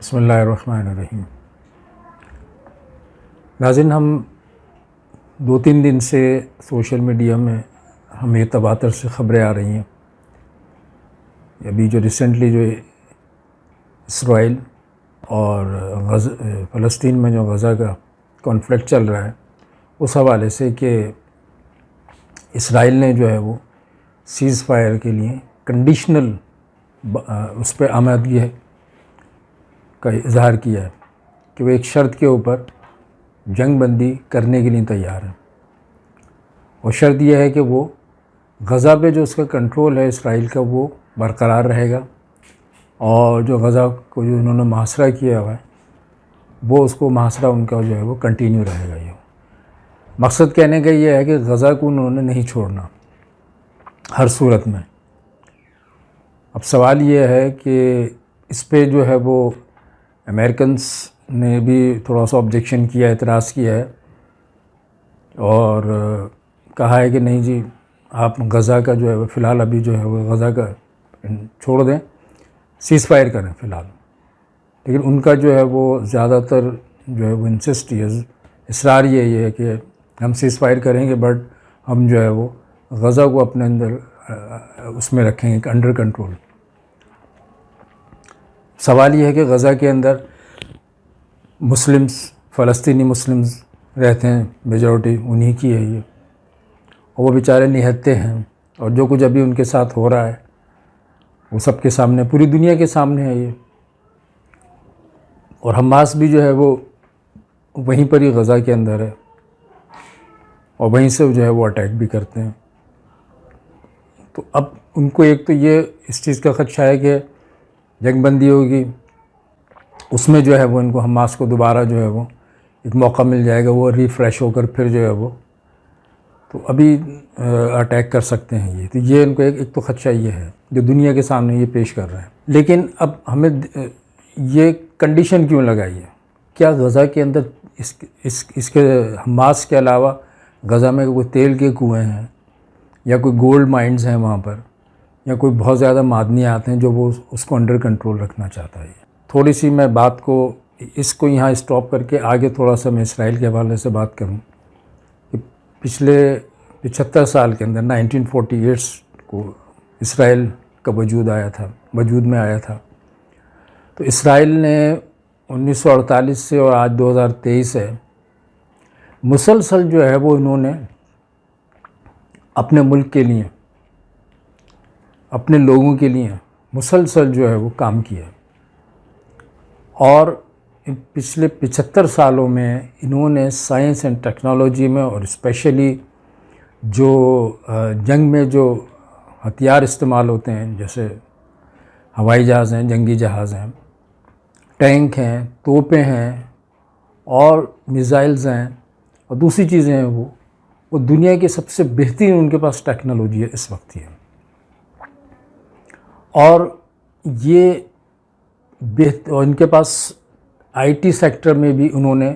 بسم اللہ الرحمن الرحیم۔ ناظرین، ہم 2-3 دن سے سوشل میڈیا میں ہمیں تباتر سے خبریں آ رہی ہیں۔ ابھی جو ریسنٹلی جو اسرائیل اور فلسطین میں جو غزہ کا کانفلکٹ چل رہا ہے، اس حوالے سے کہ اسرائیل نے جو ہے وہ سیز فائر کے لیے کنڈیشنل اس پہ آمادگی کا اظہار کیا ہے کہ وہ ایک شرط کے اوپر جنگ بندی کرنے کے لیے تیار ہے، اور شرط یہ ہے کہ وہ غزہ پہ جو اس کا کنٹرول ہے اسرائیل کا وہ برقرار رہے گا، اور جو غزہ کو جو انہوں نے محاصرہ کیا ہوا ہے وہ اس کو محاصرہ ان کا جو ہے وہ کنٹینیو رہے گا۔ یہ مقصد کہنے کا یہ ہے کہ غزہ کو انہوں نے نہیں چھوڑنا ہر صورت میں۔ اب سوال یہ ہے کہ اس پہ جو ہے وہ امریکنس نے بھی تھوڑا سا آبجیکشن کیا، اعتراض کیا ہے، اور کہا ہے کہ نہیں جی، آپ غزہ کا جو ہے وہ فی الحال ابھی جو ہے وہ غزہ کا چھوڑ دیں، سیز فائر کریں فی الحال۔ لیکن ان کا جو ہے وہ زیادہ تر جو ہے وہ اصرار یہ ہے کہ ہم سیز فائر کریں گے، بٹ ہم جو ہے وہ غزہ کو اپنے اندر اس میں رکھیں گے، انڈر کنٹرول۔ سوال یہ ہے کہ غزہ کے اندر فلسطینی مسلمز رہتے ہیں، میجورٹی انہی کی ہے یہ، اور وہ بیچارے نہتے ہیں، اور جو کچھ ابھی ان کے ساتھ ہو رہا ہے وہ سب کے سامنے، پوری دنیا کے سامنے ہے یہ۔ اور حماس بھی جو ہے وہ وہیں پر ہی غزہ کے اندر ہے، اور وہیں سے جو ہے وہ اٹیک بھی کرتے ہیں۔ تو اب ان کو ایک تو یہ اس چیز کا خدشہ ہے کہ جنگ بندی ہوگی، اس میں جو ہے وہ ان کو حماس کو دوبارہ جو ہے وہ ایک موقع مل جائے گا، وہ ریفریش ہو کر پھر جو ہے وہ تو ابھی اٹیک کر سکتے ہیں یہ۔ تو یہ ان کو ایک تو خدشہ یہ ہے جو دنیا کے سامنے یہ پیش کر رہے ہیں۔ لیکن اب ہمیں یہ کنڈیشن کیوں لگائی ہے؟ کیا غزہ کے اندر اس کے حماس کے علاوہ غزہ میں کوئی تیل کے کنویں ہیں، یا کوئی گولڈ مائنز ہیں وہاں پر، یا کوئی بہت زیادہ معدنیات ہیں جو وہ اس کو انڈر کنٹرول رکھنا چاہتا ہے؟ تھوڑی سی میں بات کو اس کو یہاں اسٹاپ کر کے آگے تھوڑا سا میں اسرائیل کے حوالے سے بات کروں کہ پچھلے 75 سال کے اندر 1948 کو اسرائیل کا وجود میں آیا تھا۔ تو اسرائیل نے 1948 سے اور آج 2023 ہے، مسلسل جو ہے وہ انہوں نے اپنے ملک کے لیے، اپنے لوگوں کے لیے مسلسل جو ہے وہ کام کیا، اور پچھلے 75 سالوں میں انہوں نے سائنس اینڈ ٹیکنالوجی میں، اور اسپیشلی جو جنگ میں جو ہتھیار استعمال ہوتے ہیں، جیسے ہوائی جہاز ہیں، جنگی جہاز ہیں، ٹینک ہیں، توپیں ہیں، اور میزائلز ہیں، اور دوسری چیزیں ہیں، وہ دنیا کی سب سے بہترین ان کے پاس ٹیکنالوجی ہے اس وقت یہ۔ اور یہ اور ان کے پاس آئی ٹی سیکٹر میں بھی انہوں نے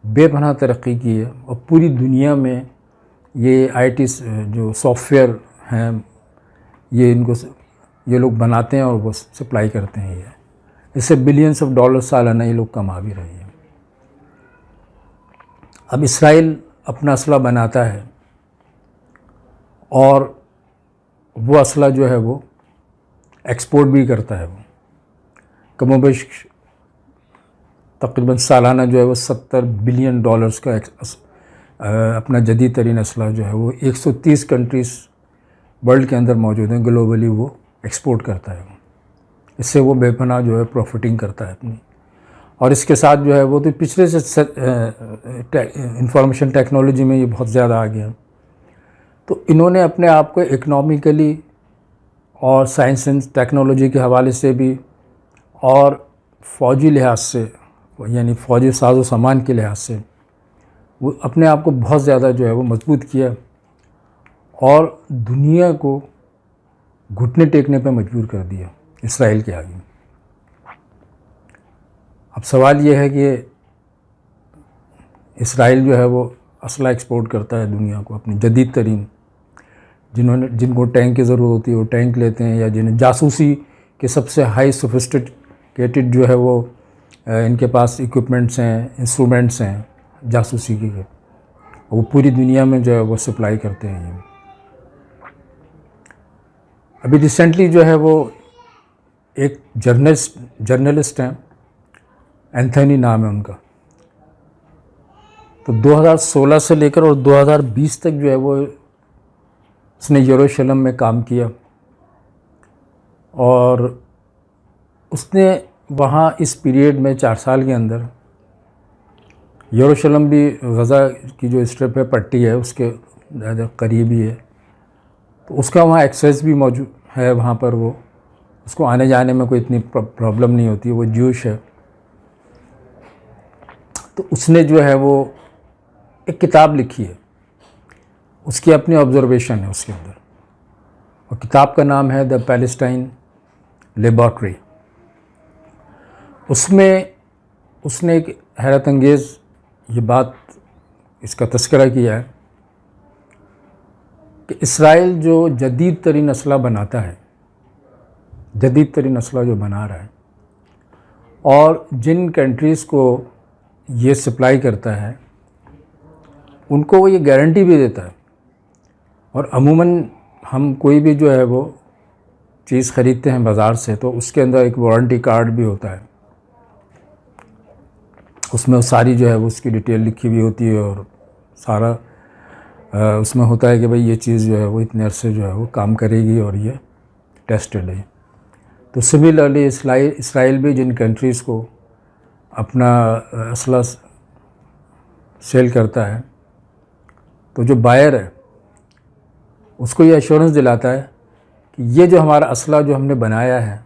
بے پناہ ترقی کی ہے، اور پوری دنیا میں یہ آئی ٹی جو سافٹ ویئر ہیں یہ لوگ بناتے ہیں اور وہ سپلائی کرتے ہیں۔ اس سے بلینس آف ڈالر سالانہ یہ لوگ کما بھی رہے ہیں۔ اب اسرائیل اپنا اسلحہ بناتا ہے، اور وہ اسلحہ جو ہے وہ ایکسپورٹ بھی کرتا ہے، وہ کم و بیش تقریباً سالانہ جو ہے وہ $70 بلین کا اپنا جدید ترین اسلحہ جو ہے وہ 130 کنٹریز ورلڈ کے اندر موجود ہیں، گلوبلی وہ ایکسپورٹ کرتا ہے۔ اس سے وہ بے پناہ جو ہے پروفٹنگ کرتا ہے اپنی، اور اس کے ساتھ جو ہے وہ تو پچھلے سے انفارمیشن ٹیکنالوجی میں یہ بہت زیادہ آ گیا، تو انہوں نے اپنے آپ کو اکنامیکلی اور سائنس اینڈ ٹیکنالوجی کے حوالے سے بھی، اور فوجی لحاظ سے، یعنی فوجی ساز و سامان کے لحاظ سے وہ اپنے آپ کو بہت زیادہ جو ہے وہ مضبوط کیا، اور دنیا کو گھٹنے ٹیکنے پہ مجبور کر دیا اسرائیل کے آگے۔ اب سوال یہ ہے کہ اسرائیل جو ہے وہ اسلحہ ایکسپورٹ کرتا ہے دنیا کو، اپنی جدید ترین، جن کو ٹینک کی ضرورت ہوتی ہے وہ ٹینک لیتے ہیں، یا جنہیں جاسوسی کے سب سے ہائی سوفسٹیکیٹڈ جو ہے وہ ان کے پاس ایکوپمنٹس ہیں، انسٹرومنٹس ہیں جاسوسی کے، وہ پوری دنیا میں جو ہے وہ سپلائی کرتے ہیں۔ ابھی ریسنٹلی جو ہے وہ ایک جرنلسٹ ہیں، اینتھنی نام ہے ان کا، تو 2016 سے لے کر اور 2020 تک جو ہے وہ اس نے یروشلم میں کام کیا، اور اس نے وہاں اس پیریڈ میں 4 سال کے اندر یروشلم بھی غزہ کی جو اسٹرپ ہے، پٹی ہے، اس کے زیادہ قریب ہی ہے، تو اس کا وہاں ایکسیس بھی موجود ہے وہاں پر، وہ اس کو آنے جانے میں کوئی اتنی پرابلم نہیں ہوتی، وہ جیوش ہے۔ تو اس نے جو ہے وہ ایک کتاب لکھی ہے، اس کی اپنی آبزرویشن ہے اس کے اندر، اور کتاب کا نام ہے دا پیلسٹائن لیبارٹری۔ اس میں اس نے ایک حیرت انگیز یہ بات اس کا تذکرہ کیا ہے کہ اسرائیل جو جدید ترین اسلحہ بناتا ہے، جدید ترین اسلحہ جو بنا رہا ہے، اور جن کنٹریز کو یہ سپلائی کرتا ہے ان کو وہ یہ گارنٹی بھی دیتا ہے، اور عموماً ہم کوئی بھی جو ہے وہ چیز خریدتے ہیں بازار سے تو اس کے اندر ایک وارنٹی کارڈ بھی ہوتا ہے، اس میں ساری جو ہے وہ اس کی ڈیٹیل لکھی ہوئی ہوتی ہے، اور سارا اس میں ہوتا ہے کہ بھئی یہ چیز جو ہے وہ اتنے عرصے جو ہے وہ کام کرے گی اور یہ ٹیسٹڈ ہے۔ تو سملرلی اسرائیل بھی جن کنٹریز کو اپنا اسلحہ سیل کرتا ہے، تو جو بائر ہے اس کو یہ ایشورنس دلاتا ہے کہ یہ جو ہمارا اسلحہ جو ہم نے بنایا ہے،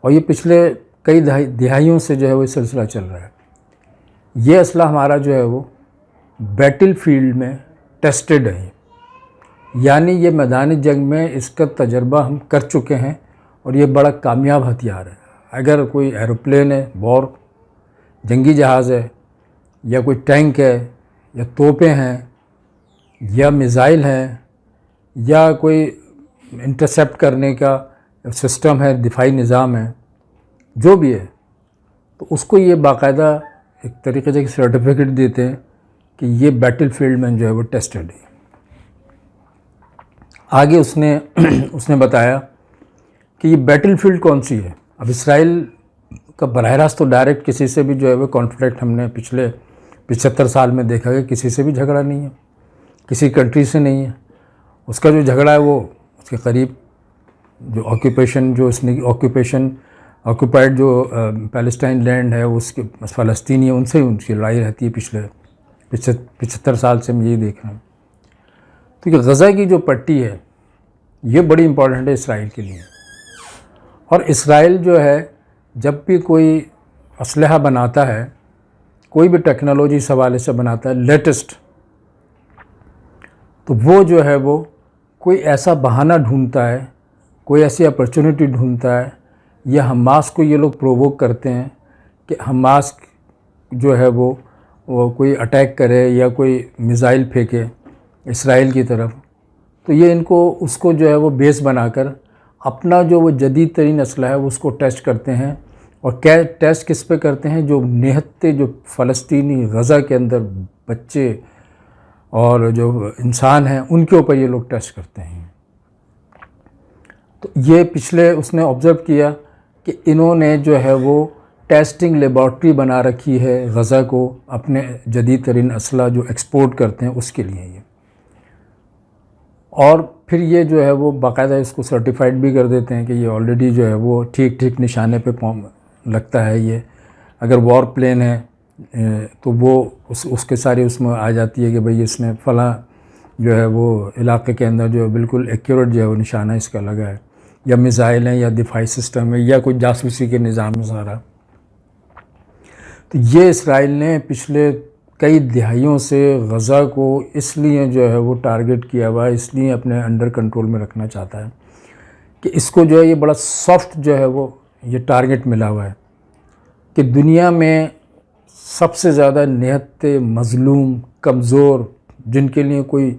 اور یہ پچھلے کئی دہائیوں سے جو ہے وہ سلسلہ چل رہا ہے، یہ اسلحہ ہمارا جو ہے وہ بیٹل فیلڈ میں ٹیسٹڈ ہے، یعنی یہ میدان جنگ میں اس کا تجربہ ہم کر چکے ہیں، اور یہ بڑا کامیاب ہتھیار ہے۔ اگر کوئی ایروپلین ہے، جنگی جہاز ہے، یا کوئی ٹینک ہے، یا توپیں ہیں، یا میزائل ہیں، یا کوئی انٹرسیپٹ کرنے کا سسٹم ہے، دفاعی نظام ہے، جو بھی ہے، تو اس کو یہ باقاعدہ ایک طریقے سے سرٹیفکیٹ دیتے ہیں کہ یہ بیٹل فیلڈ میں جو ہے وہ ٹیسٹڈ ہے۔ آگے اس نے بتایا کہ یہ بیٹل فیلڈ کون سی ہے۔ اب اسرائیل کا براہ راست تو ڈائریکٹ کسی سے بھی جو ہے وہ کانفلکٹ ہم نے پچھلے 75 سال میں دیکھا کہ کسی سے بھی جھگڑا نہیں ہے، کسی کنٹری سے نہیں ہے۔ اس کا جو جھگڑا ہے وہ اس کے قریب جو آکوپیشن جو اس نے آکوپائڈ جو پیلسٹائن لینڈ ہے، اس کے فلسطینی ہیں، ان سے ان کی لڑائی رہتی ہے پچھلے 75 سال سے ہم یہی دیکھ رہے ہیں۔ تو یہ غزہ کی جو پٹی ہے یہ بڑی امپورٹنٹ ہے اسرائیل کے لیے، اور اسرائیل جو ہے جب بھی کوئی اسلحہ بناتا ہے، کوئی بھی ٹیکنالوجی اس حوالے سے بناتا ہے لیٹسٹ، تو وہ جو ہے وہ کوئی ایسا بہانہ ڈھونڈتا ہے، کوئی ایسی اپرچونٹی ڈھونڈتا ہے، یا حماس کو یہ لوگ پرووک کرتے ہیں کہ حماس جو ہے وہ کوئی اٹیک کرے یا کوئی میزائل پھینکے اسرائیل کی طرف، تو یہ ان کو اس کو جو ہے وہ بیس بنا کر اپنا جو وہ جدید ترین اسلحہ ہے وہ اس کو ٹیسٹ کرتے ہیں، اور ٹیسٹ کس پہ کرتے ہیں؟ جو نہتے جو فلسطینی غزہ کے اندر بچے اور جو انسان ہیں ان کے اوپر یہ لوگ ٹیسٹ کرتے ہیں۔ تو یہ پچھلے اس نے آبزرو کیا کہ انہوں نے جو ہے وہ ٹیسٹنگ لیبارٹری بنا رکھی ہے غزہ کو، اپنے جدید ترین اسلحہ جو ایکسپورٹ کرتے ہیں اس کے لیے یہ، اور پھر یہ جو ہے وہ باقاعدہ اس کو سرٹیفائڈ بھی کر دیتے ہیں کہ یہ آلریڈی جو ہے وہ ٹھیک نشانے پہ لگتا ہے۔ یہ اگر وار پلین ہے تو وہ اس کے سارے اس میں آ جاتی ہے کہ بھئی اس نے فلاں جو ہے وہ علاقے کے اندر جو ہے بالکل ایکیوریٹ جو ہے وہ نشانہ اس کا لگا ہے، یا میزائل ہیں، یا دفاعی سسٹم ہے، یا کوئی جاسوسی کے نظام میں سارا۔ تو یہ اسرائیل نے پچھلے کئی دہائیوں سے غزہ کو اس لیے جو ہے وہ ٹارگٹ کیا ہوا ہے، اس لیے اپنے انڈر کنٹرول میں رکھنا چاہتا ہے کہ اس کو جو ہے یہ بڑا سافٹ جو ہے وہ یہ ٹارگٹ ملا ہوا ہے کہ دنیا میں سب سے زیادہ نہتے مظلوم کمزور جن کے لیے کوئی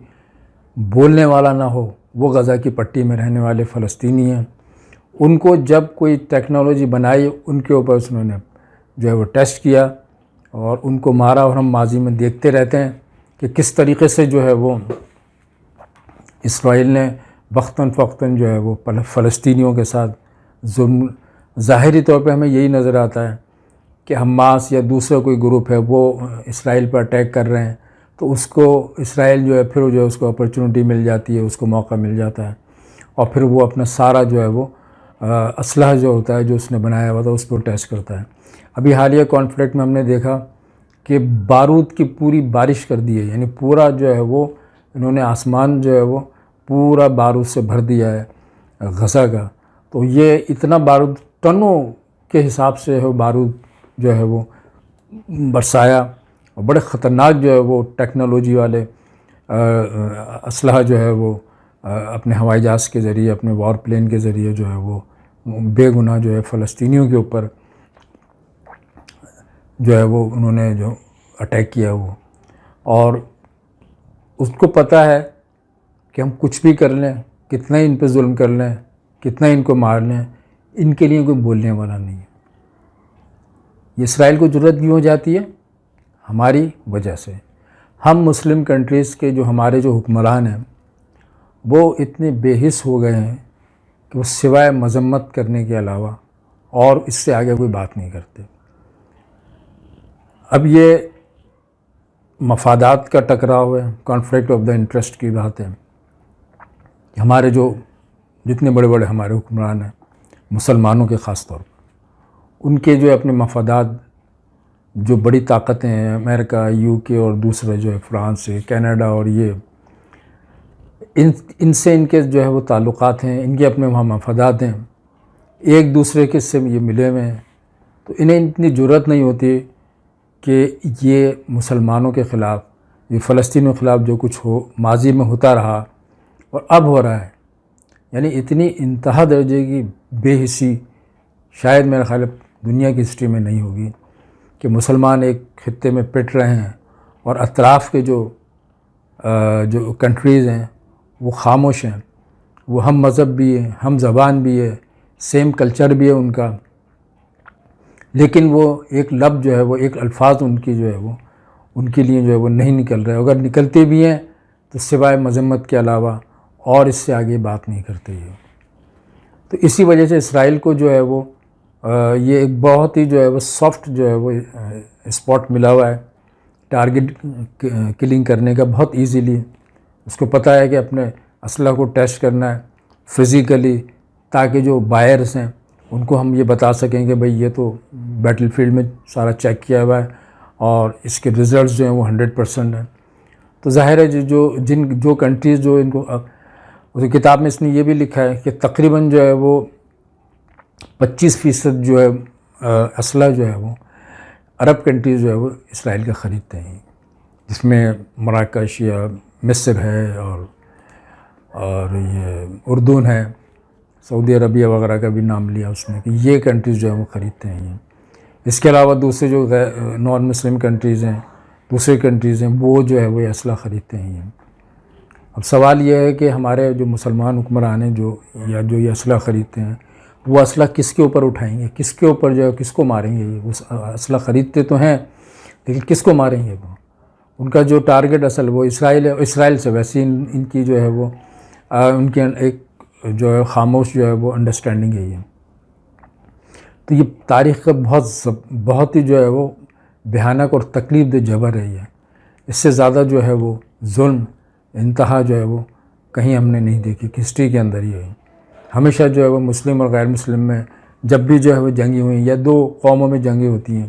بولنے والا نہ ہو وہ غزہ کی پٹی میں رہنے والے فلسطینی ہیں۔ ان کو جب کوئی ٹیکنالوجی بنائی ان کے اوپر انہوں نے جو ہے وہ ٹیسٹ کیا اور ان کو مارا، اور ہم ماضی میں دیکھتے رہتے ہیں کہ کس طریقے سے جو ہے وہ اسرائیل نے وقتاً فوقتاً جو ہے وہ فلسطینیوں کے ساتھ ظلم. ظاہری طور پہ ہمیں یہی نظر آتا ہے کہ حماس یا دوسرا کوئی گروپ ہے وہ اسرائیل پر اٹیک کر رہے ہیں، تو اس کو اسرائیل جو ہے پھر جو ہے اس کو اپرچونٹی مل جاتی ہے، اس کو موقع مل جاتا ہے، اور پھر وہ اپنا سارا جو ہے وہ اسلحہ جو ہوتا ہے جو اس نے بنایا ہوا تھا اس کو ٹیسٹ کرتا ہے. ابھی حالیہ کانفلکٹ میں ہم نے دیکھا کہ بارود کی پوری بارش کر دی ہے، یعنی پورا جو ہے وہ انہوں نے آسمان جو ہے وہ پورا بارود سے بھر دیا ہے غزہ کا. تو یہ اتنا بارود ٹنوں کے حساب سے ہے بارود جو ہے وہ برسایا، اور بڑے خطرناک جو ہے وہ ٹیکنالوجی والے اسلحہ جو ہے وہ اپنے ہوائی جہاز کے ذریعے، اپنے وار پلین کے ذریعے جو ہے وہ بے گناہ جو ہے فلسطینیوں کے اوپر جو ہے وہ انہوں نے جو اٹیک کیا وہ. اور اس کو پتہ ہے کہ ہم کچھ بھی کر لیں، کتنا ہی ان پہ ظلم کر لیں، کتنا ہی ان کو مار لیں، ان کے لیے کوئی بولنے والا نہیں ہے. یہ اسرائیل کو جرأت کیوں ہو جاتی ہے؟ ہماری وجہ سے. ہم مسلم کنٹریز کے جو ہمارے جو حکمران ہیں وہ اتنے بے حس ہو گئے ہیں کہ وہ سوائے مذمت کرنے کے علاوہ اور اس سے آگے کوئی بات نہیں کرتے. اب یہ مفادات کا ٹکراؤ ہے، کانفلکٹ آف دا انٹرسٹ کی بات ہے. ہمارے جو جتنے بڑے بڑے ہمارے حکمران ہیں مسلمانوں کے خاص طور پر، ان کے جو اپنے مفادات، جو بڑی طاقتیں ہیں امریکہ، یو کے اور دوسرے جو ہے فرانس، کینیڈا، اور یہ ان سے ان کے جو ہے وہ تعلقات ہیں، ان کے اپنے وہاں مفادات ہیں، ایک دوسرے کے سے یہ ملے ہوئے ہیں. تو انہیں اتنی جرأت نہیں ہوتی کہ یہ مسلمانوں کے خلاف، یہ فلسطینیوں کے خلاف جو کچھ ہو، ماضی میں ہوتا رہا اور اب ہو رہا ہے، یعنی اتنی انتہا درجے کی بے حسی شاید میرا خیال دنیا کی ہسٹری میں نہیں ہوگی کہ مسلمان ایک خطے میں پٹ رہے ہیں اور اطراف کے جو کنٹریز ہیں وہ خاموش ہیں. وہ ہم مذہب بھی ہیں، ہم زبان بھی ہے، سیم کلچر بھی ہے ان کا، لیکن وہ ایک لفظ جو ہے وہ ایک الفاظ ان کی جو ہے وہ ان کے لیے جو ہے وہ نہیں نکل رہے. اگر نکلتے بھی ہیں تو سوائے مذمت کے علاوہ اور اس سے آگے بات نہیں کرتے یہ. تو اسی وجہ سے اسرائیل کو جو ہے وہ یہ ایک بہت ہی جو ہے وہ سافٹ جو ہے وہ اسپاٹ ملا ہوا ہے ٹارگٹ کلنگ کرنے کا بہت ایزیلی. اس کو پتہ ہے کہ اپنے اسلحہ کو ٹیسٹ کرنا ہے فزیکلی، تاکہ جو بائرز ہیں ان کو ہم یہ بتا سکیں کہ بھئی یہ تو بیٹل فیلڈ میں سارا چیک کیا ہوا ہے اور اس کے ریزلٹس جو ہیں وہ 100% ہیں. تو ظاہر ہے جو کنٹریز جو ان کو، اس کتاب میں اس نے یہ بھی لکھا ہے کہ تقریباً جو ہے وہ 25% جو ہے اسلحہ جو ہے وہ عرب کنٹریز جو ہے وہ اسرائیل کا خریدتے ہیں، جس میں مراکش یا مصر ہے اور یہ اردن ہے، سعودی عربیہ وغیرہ کا بھی نام لیا اس نے کہ یہ کنٹریز جو ہے وہ خریدتے ہیں. اس کے علاوہ دوسرے جو نان مسلم کنٹریز ہیں، دوسرے کنٹریز ہیں، وہ جو ہے وہ یہ اسلحہ خریدتے ہیں. اب سوال یہ ہے کہ ہمارے جو مسلمان حکمران ہیں جو یہ اسلحہ خریدتے ہیں، وہ اسلحہ کس کے اوپر اٹھائیں گے، کس کے اوپر جو ہے کس کو ماریں گے؟ یہ اسلحہ خریدتے تو ہیں لیکن کس کو ماریں گے؟ وہ ان کا جو ٹارگٹ اصل وہ اسرائیل ہے. اسرائیل سے ویسے ان کی جو ہے وہ ان کے ایک جو ہے خاموش جو ہے وہ انڈرسٹینڈنگ ہے یہ. تو یہ تاریخ کا بہت ہی جو ہے وہ بھیانک اور تکلیف دہ جبر ہے یہ. اس سے زیادہ جو ہے وہ ظلم انتہا جو ہے وہ کہیں ہم نے نہیں دیکھی ہسٹری کے اندر. یہ ہمیشہ جو ہے وہ مسلم اور غیر مسلم میں جب بھی جو ہے وہ جنگیں ہوئی یا دو قوموں میں جنگیں ہوتی ہیں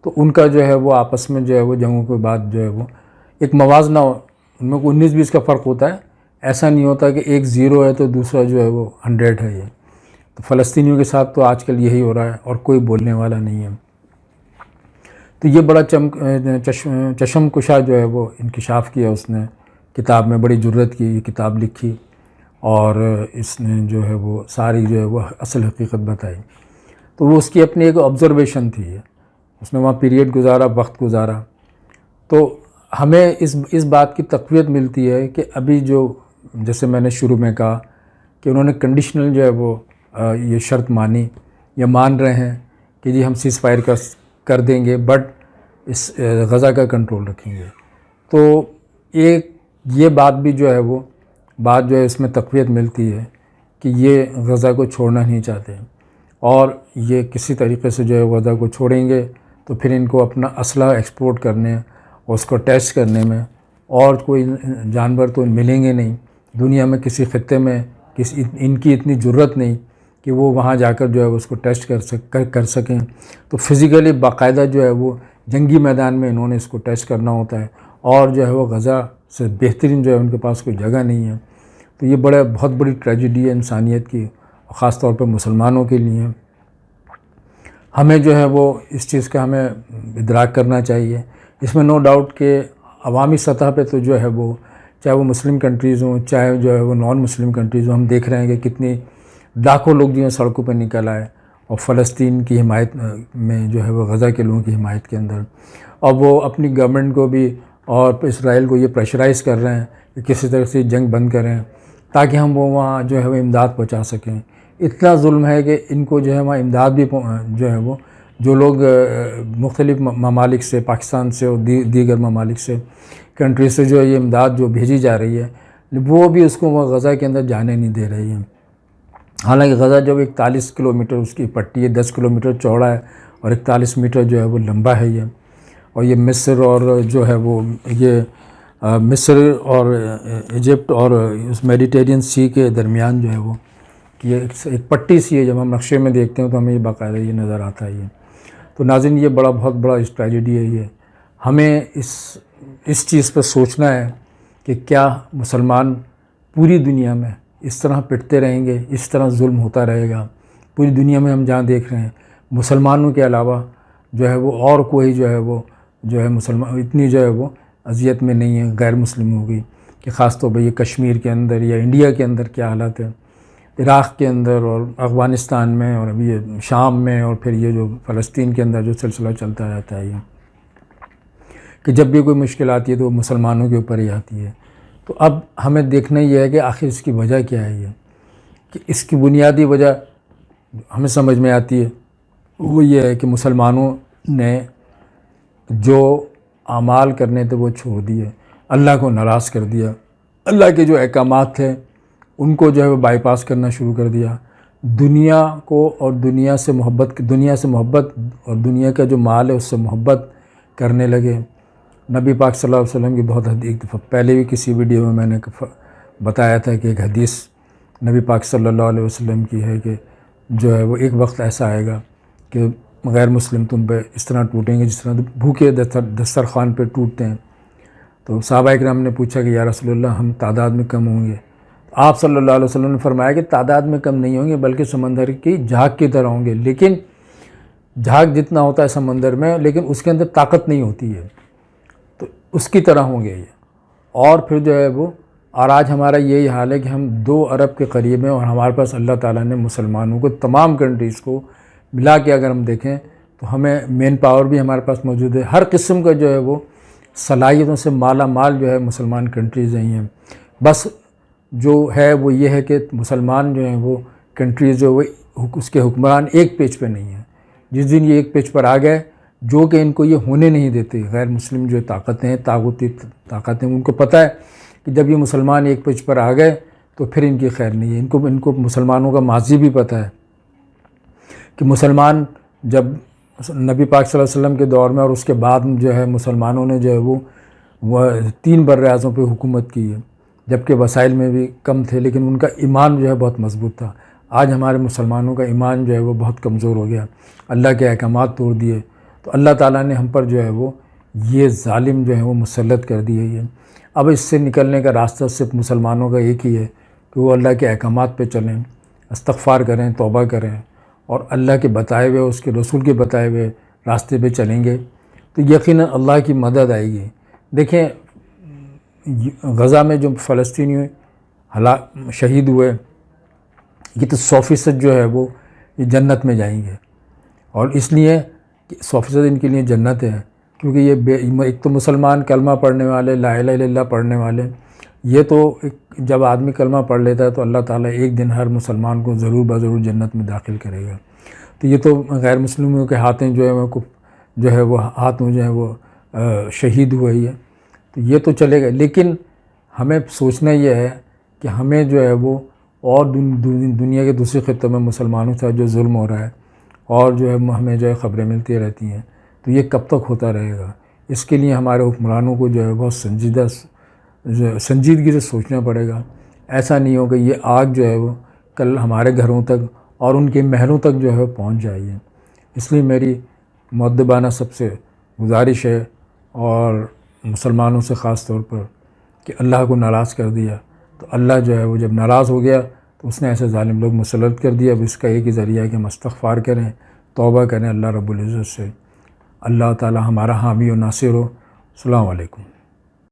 تو ان کا جو ہے وہ آپس میں جو ہے وہ جنگوں کے بعد جو ہے وہ ایک موازنہ، ان میں 19-20 کا فرق ہوتا ہے. ایسا نہیں ہوتا کہ ایک 0 ہے تو دوسرا جو ہے وہ 100 ہے. یہ تو فلسطینیوں کے ساتھ تو آج کل یہی ہو رہا ہے اور کوئی بولنے والا نہیں ہے. تو یہ بڑا چشم کشا جو ہے وہ انکشاف کیا اس نے کتاب میں، بڑی جرأت کی یہ کتاب لکھی اور اس نے جو ہے وہ ساری جو ہے وہ اصل حقیقت بتائی. تو وہ اس کی اپنی ایک آبزرویشن تھی، اس نے وہاں پیریڈ گزارا، وقت گزارا. تو ہمیں اس بات کی تقویت ملتی ہے کہ ابھی جو جیسے میں نے شروع میں کہا کہ انہوں نے کنڈیشنل جو ہے وہ یہ شرط مانی یا مان رہے ہیں کہ جی ہم سیز فائر کا کر دیں گے بٹ اس غزہ کا کنٹرول رکھیں گے. تو ایک یہ بات بھی جو ہے وہ بات جو ہے اس میں تقویت ملتی ہے کہ یہ غزہ کو چھوڑنا نہیں چاہتے اور یہ کسی طریقے سے جو ہے غزہ کو چھوڑیں گے تو پھر ان کو اپنا اسلحہ ایکسپورٹ کرنے اور اس کو ٹیسٹ کرنے میں اور کوئی جانور تو ملیں گے نہیں. دنیا میں کسی خطے میں ان کی اتنی جرت نہیں کہ وہ وہاں جا کر جو ہے اس کو ٹیسٹ کر سکیں. تو فزیکلی باقاعدہ جو ہے وہ جنگی میدان میں انہوں نے اس کو ٹیسٹ کرنا ہوتا ہے اور جو ہے وہ غزہ سے بہترین جو ہے ان کے پاس کوئی جگہ نہیں ہے. تو یہ بہت بڑی ٹریجڈی ہے انسانیت کی، خاص طور پہ مسلمانوں کے لیے. ہمیں جو ہے وہ اس چیز کا ہمیں ادراک کرنا چاہیے. اس میں نو ڈاؤٹ کہ عوامی سطح پہ تو جو ہے وہ چاہے وہ مسلم کنٹریز ہوں چاہے جو ہے وہ نان مسلم کنٹریز ہوں، ہم دیکھ رہے ہیں کہ کتنی لاکھوں لوگ جو ہیں سڑکوں پہ نکل آئے اور فلسطین کی حمایت میں جو ہے وہ غزہ کے لوگوں کی حمایت کے اندر، اور وہ اپنی گورنمنٹ کو بھی اور اسرائیل کو یہ پریشرائز کر رہے ہیں کہ کسی طرح سے جنگ بند کریں تاکہ ہم وہ وہاں جو ہے وہ امداد پہنچا سکیں. اتنا ظلم ہے کہ ان کو جو ہے وہاں امداد بھی جو ہے وہ جو لوگ مختلف ممالک سے، پاکستان سے اور دیگر ممالک سے، کنٹری سے جو ہے یہ امداد جو بھیجی جا رہی ہے وہ بھی اس کو وہ غزہ کے اندر جانے نہیں دے رہی ہے. حالانکہ غزہ جو 41 کلومیٹر اس کی پٹی ہے، 10 کلومیٹر چوڑا ہے اور 41 میٹر جو ہے وہ لمبا ہے یہ. اور یہ مصر اور جو ہے وہ یہ مصر اور ایجپٹ اور اس میڈیٹیرین سی کے درمیان جو ہے وہ یہ ایک پٹی سی ہے. جب ہم نقشے میں دیکھتے ہیں تو ہمیں یہ باقاعدہ یہ نظر آتا ہے. یہ تو ناظرین یہ بہت بڑا ٹریجڈی ہے. یہ ہمیں اس چیز پر سوچنا ہے کہ کیا مسلمان پوری دنیا میں اس طرح پٹتے رہیں گے، اس طرح ظلم ہوتا رہے گا؟ پوری دنیا میں ہم جہاں دیکھ رہے ہیں مسلمانوں کے علاوہ جو ہے وہ اور کوئی جو ہے مسلمان اتنی جو ہے وہ اذیت میں نہیں ہے غیر مسلموں کی، کہ خاص طور پہ یہ کشمیر کے اندر یا انڈیا کے اندر کیا حالت ہے، عراق کے اندر اور افغانستان میں اور ابھی یہ شام میں، اور پھر یہ جو فلسطین کے اندر جو سلسلہ چلتا رہتا ہے یہ کہ جب بھی کوئی مشکل آتی ہے تو وہ مسلمانوں کے اوپر ہی آتی ہے. تو اب ہمیں دیکھنا یہ ہے کہ آخر اس کی وجہ کیا ہے. یہ کہ اس کی بنیادی وجہ ہمیں سمجھ میں آتی ہے وہ یہ ہے کہ مسلمانوں نے جو اعمال کرنے تھے وہ چھوڑ دیے، اللہ کو ناراض کر دیا، اللہ کے جو احکامات تھے ان کو جو ہے وہ بائی پاس کرنا شروع کر دیا. دنیا کو اور دنیا سے محبت اور دنیا کا جو مال ہے اس سے محبت کرنے لگے. نبی پاک صلی اللہ علیہ وسلم کی بہت ایک دفعہ پہلے بھی کسی ویڈیو میں نے بتایا تھا کہ ایک حدیث نبی پاک صلی اللہ علیہ وسلم کی ہے کہ جو ہے وہ ایک وقت ایسا آئے گا کہ غیر مسلم تم پہ اس طرح ٹوٹیں گے جس طرح بھوکے دسترخوان پہ ٹوٹتے ہیں. تو صحابہ اکرام نے پوچھا کہ یا رسول اللہ ہم تعداد میں کم ہوں گے؟ آپ صلی اللہ علیہ وسلم نے فرمایا کہ تعداد میں کم نہیں ہوں گے بلکہ سمندر کی جھاگ کی طرح ہوں گے. لیکن جھاگ جتنا ہوتا ہے سمندر میں لیکن اس کے اندر طاقت نہیں ہوتی ہے، تو اس کی طرح ہوں گے یہ. اور پھر جو ہے وہ اور آج ہمارا یہی حال ہے کہ ہم 2 ارب کے قریب ہیں اور ہمارے پاس اللہ تعالیٰ نے مسلمانوں کو تمام کنٹریز کو ملا کے اگر ہم دیکھیں تو ہمیں مین پاور بھی ہمارے پاس موجود ہے. ہر قسم کا جو ہے وہ صلاحیتوں سے مالا مال جو ہے مسلمان کنٹریز ہیں. بس جو ہے وہ یہ ہے کہ مسلمان جو ہیں وہ کنٹریز جو وہ اس کے حکمران ایک پیج پہ نہیں ہیں. جس دن یہ ایک پیج پر آ گئے جو کہ ان کو یہ ہونے نہیں دیتے، غیر مسلم جو طاقتیں ہیں، طاغوتی طاقتیں، ان کو پتہ ہے کہ جب یہ مسلمان ایک پیج پر آ گئے تو پھر ان کی خیر نہیں ہے. ان کو مسلمانوں کا ماضی بھی پتہ ہے کہ مسلمان جب نبی پاک صلی اللہ علیہ وسلم کے دور میں اور اس کے بعد جو ہے مسلمانوں نے جو ہے وہ 3 بر اعظموں پہ حکومت کی ہے، جبکہ وسائل میں بھی کم تھے لیکن ان کا ایمان جو ہے بہت مضبوط تھا. آج ہمارے مسلمانوں کا ایمان جو ہے وہ بہت کمزور ہو گیا، اللہ کے احکامات توڑ دیے، تو اللہ تعالیٰ نے ہم پر جو ہے وہ یہ ظالم جو ہے وہ مسلط کر دیے. یہ اب اس سے نکلنے کا راستہ صرف مسلمانوں کا ایک ہی ہے کہ وہ اللہ کے احکامات پہ چلیں، استغفار کریں، توبہ کریں اور اللہ کے بتائے ہوئے، اس کے رسول کے بتائے ہوئے راستے پہ چلیں گے تو یقیناً اللہ کی مدد آئے گی. دیکھیں غزہ میں جو فلسطینی شہید ہوئے یہ تو 100% جو ہے وہ یہ جنت میں جائیں گے، اور اس لیے 100% ان کے لیے جنت ہے کیونکہ یہ ایک تو مسلمان کلمہ پڑھنے والے، لا الہ الا اللہ پڑھنے والے. یہ تو جب آدمی کلمہ پڑھ لیتا ہے تو اللہ تعالیٰ ایک دن ہر مسلمان کو ضرور بضرور جنت میں داخل کرے گا. تو یہ تو غیر مسلموں کے ہاتھیں جو ہے وہ جو ہے وہ ہاتھوں جو ہے وہ شہید ہوئی ہے، تو یہ تو چلے گا، لیکن ہمیں سوچنا یہ ہے کہ ہمیں جو ہے وہ اور دنیا کے دوسرے خطوں میں مسلمانوں سے جو ظلم ہو رہا ہے اور جو ہے ہمیں جو ہے خبریں ملتی رہتی ہیں، تو یہ کب تک ہوتا رہے گا؟ اس کے لیے ہمارے حکمرانوں کو جو ہے بہت سنجیدگی سے سوچنا پڑے گا۔ ایسا نہیں ہو کہ یہ آگ جو ہے وہ کل ہمارے گھروں تک اور ان کے محلوں تک جو ہے پہنچ جائے۔ اس لیے میری مؤدبانہ سب سے گزارش ہے، اور مسلمانوں سے خاص طور پر، کہ اللہ کو ناراض کر دیا تو اللہ جو ہے وہ جب ناراض ہو گیا تو اس نے ایسے ظالم لوگ مسلط کر دیا۔ اب اس کا ایک ہی ذریعہ ہے کہ ہم استغفار کریں، توبہ کریں اللہ رب العزت سے۔ اللہ تعالی ہمارا حامی و ناصر ہو۔ السلام علیکم۔